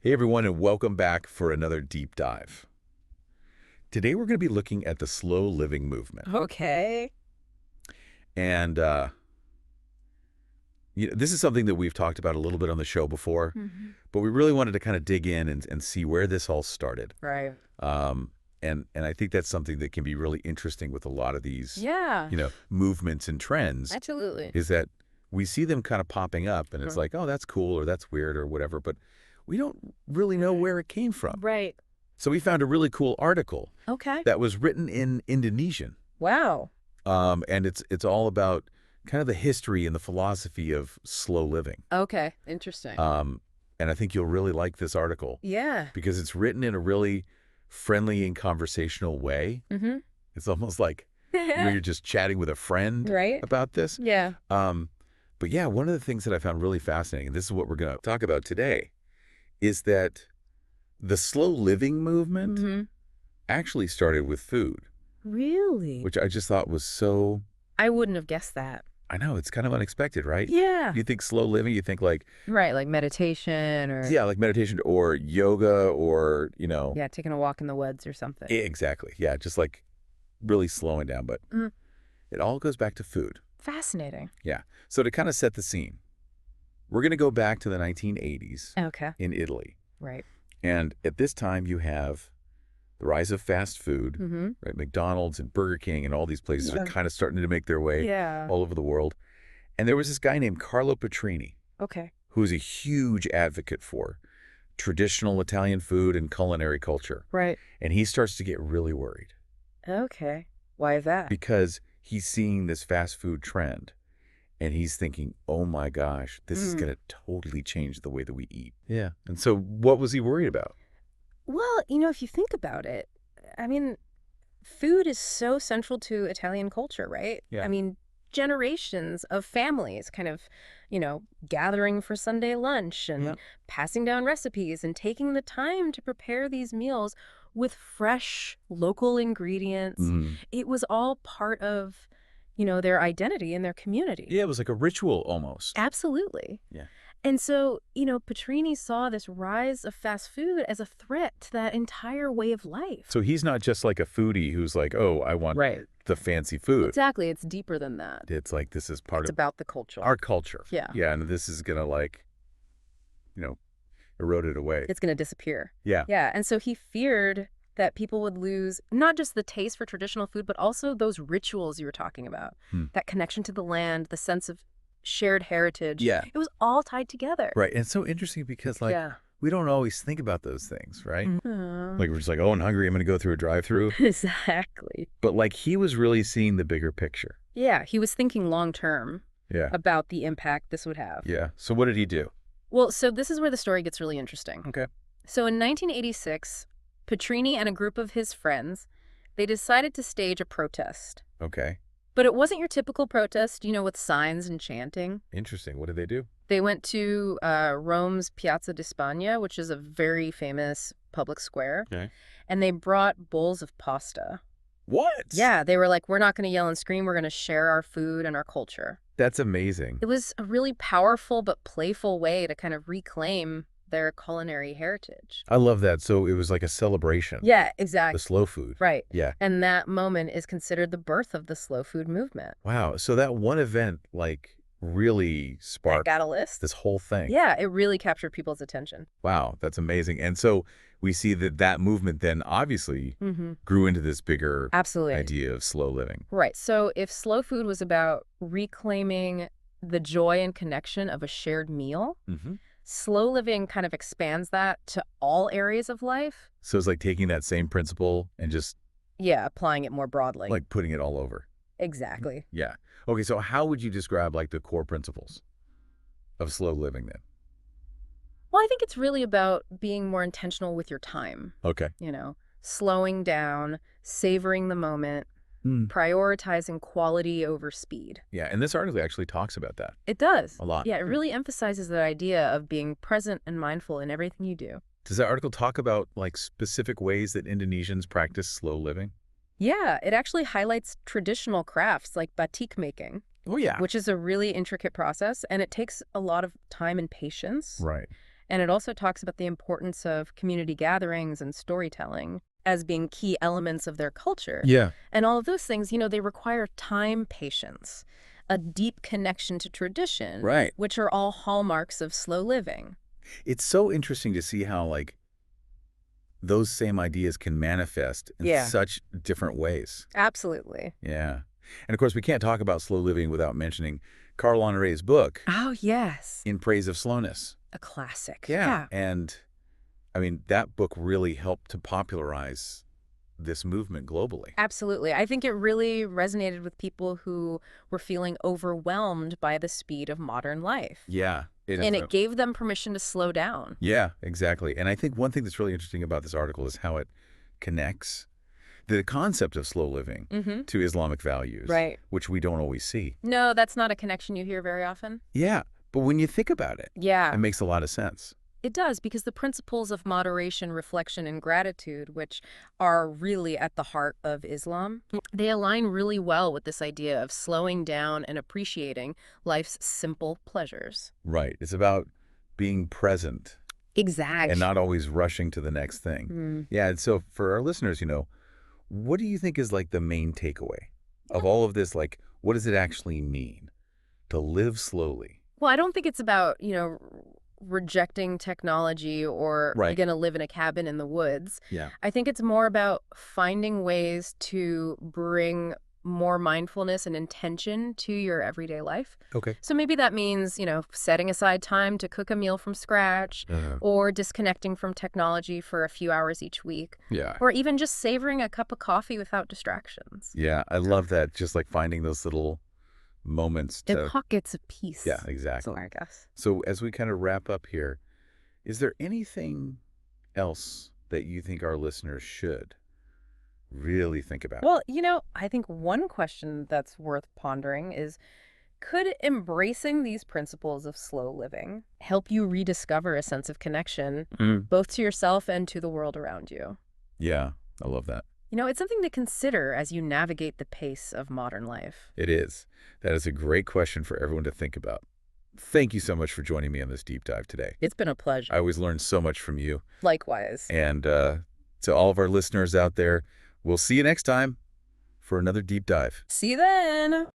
Hey everyone, and welcome back for another deep dive. Today we're going to be looking at the slow living movement. Okay. And this is something that we've talked about a little bit on the show before, but we really wanted to kind of dig in and see where this all started. Right. And I think that's something that can be really interesting with a lot of these, Yeah. movements and trends, Absolutely. is that we see them kind of popping up and it's like, oh, that's cool or that's weird or whatever, but we don't really know where it came from. Right. So we found a really cool article Okay. that was written in Indonesian. Wow. And it's all about kind of the history and the philosophy of slow living. Okay. Interesting. And I think you'll really like this article Yeah. because it's written in a really friendly and conversational way. Mm-hmm. It's almost like you're just chatting with a friend Right. about this. Yeah. But yeah, one of the things that I found really fascinating, and this is what we're going to talk about today, is that the slow living movement actually started with food, Really? which I just thought was so, I wouldn't have guessed that. I know, it's kind of unexpected, right? Yeah. You think slow living, you think like, Right. Like meditation or yeah, like meditation or yoga or, yeah, taking a walk in the woods or something. exactly. Yeah, just like really slowing down. But it all goes back to food. Fascinating. Yeah. So to kind of set the scene, we're going to go back to the 1980s Okay. in Italy. Right. And at this time, you have the rise of fast food, Mm-hmm. right? McDonald's and Burger King and all these places are kind of starting to make their way Yeah. all over the world. And there was this guy named Carlo Petrini, Okay. who was a huge advocate for traditional Italian food and culinary culture. Right. And he starts to get really worried Okay. Why is that? because he's seeing this fast food trend. And he's thinking, oh my gosh, this is going to totally change the way that we eat. Yeah. And so what was he worried about? Well, if you think about it, I mean, food is so central to Italian culture, right? Yeah. I mean, generations of families kind of, gathering for Sunday lunch and passing down recipes and taking the time to prepare these meals with fresh local ingredients. It was all part of, their identity and their community. Yeah, it was like a ritual almost. Absolutely. Yeah. And so, Petrini saw this rise of fast food as a threat to that entire way of life. So he's not just like a foodie who's like, oh, I want the fancy food. Exactly. It's deeper than that. It's like this is part It's of about the culture. our culture. Yeah. Yeah, and this is going to like, erode it away. It's going to disappear. Yeah. Yeah. And so he feared that people would lose not just the taste for traditional food, but also those rituals you were talking about. That connection to the land, the sense of shared heritage. Yeah. It was all tied together. Right. And it's so interesting because like we don't always think about those things, right? Mhm. Like we're just like, oh, I'm hungry. I'm going to go through a drive-through. Exactly. But like he was really seeing the bigger picture. Yeah. He was thinking long term Yeah. about the impact this would have. Yeah. So what did he do? Well, so this is where the story gets really interesting. Okay. So in 1986, Petrini and a group of his friends, they decided to stage a protest. Okay. But it wasn't your typical protest, with signs and chanting. Interesting. What did they do? They went to Rome's Piazza di Spagna, which is a very famous public square. Okay. And they brought bowls of pasta. What? Yeah, they were like, we're not going to yell and scream. We're going to share our food and our culture. That's amazing. It was a really powerful but playful way to kind of reclaim their culinary heritage. I love that. So it was like a celebration. Yeah, exactly. The slow food. Right. Yeah. And that moment is considered the birth of the slow food movement. Wow. So that one event like really I sparked got a list. this whole thing. Yeah, it really captured people's attention. Wow. That's amazing. And so we see that movement then obviously grew into this bigger Absolutely. idea of slow living. Right. So if slow food was about reclaiming the joy and connection of a shared meal, slow living kind of expands that to all areas of life. So it's like taking that same principle and just Yeah, applying it more broadly. like putting it all over. Exactly. Yeah. Okay. So how would you describe like the core principles of slow living then? Well, I think it's really about being more intentional with your time, Okay. slowing down, savoring the moment, prioritizing quality over speed. Yeah. And this article actually talks about that It does. a lot. Yeah, it really emphasizes that idea of being present and mindful in everything you do. Does that article talk about like specific ways that Indonesians practice slow living? Yeah, it actually highlights traditional crafts like batik making. Oh, yeah. Which is a really intricate process, and it takes a lot of time and patience. Right. And it also talks about the importance of community gatherings and storytelling as being key elements of their culture. Yeah. And all of those things, they require time, patience, a deep connection to tradition, Right. which are all hallmarks of slow living. It's so interesting to see how, like, those same ideas can manifest in Yeah. such different ways. Absolutely. Yeah. And of course, we can't talk about slow living without mentioning Carl Honoré's book, Oh, yes. In Praise of Slowness. A classic. Yeah. And I mean, that book really helped to popularize this movement globally. Absolutely. I think it really resonated with people who were feeling overwhelmed by the speed of modern life. Yeah. And it gave them permission to slow down. Yeah, exactly. And I think one thing that's really interesting about this article is how it connects the concept of slow living to Islamic values, Right. which we don't always see. No, that's not a connection you hear very often. Yeah, but when you think about it, Yeah. it makes a lot of sense. It does, because the principles of moderation, reflection, and gratitude, which are really at the heart of Islam, they align really well with this idea of slowing down and appreciating life's simple pleasures. Right. It's about being present Exactly. and not always rushing to the next thing. Yeah, and so for our listeners, what do you think is like the main takeaway of all of this? Like, what does it actually mean to live slowly? Well, I don't think it's about, rejecting technology or Right. going to live in a cabin in the woods. Yeah. I think it's more about finding ways to bring more mindfulness and intention to your everyday life. Okay. So maybe that means, setting aside time to cook a meal from scratch, or disconnecting from technology for a few hours each week, Yeah. or even just savoring a cup of coffee without distractions. Yeah, I love that. Just like finding those little moments In to... pockets of peace. Yeah, exactly. So I guess. So as we kind of wrap up here, is there anything else that you think our listeners should really think about? Well, I think one question that's worth pondering is, could embracing these principles of slow living help you rediscover a sense of connection, both to yourself and to the world around you? Yeah, I love that. It's something to consider as you navigate the pace of modern life. It is. That is a great question for everyone to think about. Thank you so much for joining me on this deep dive today. It's been a pleasure. I always learn so much from you. Likewise. And to all of our listeners out there, we'll see you next time for another deep dive. See you then.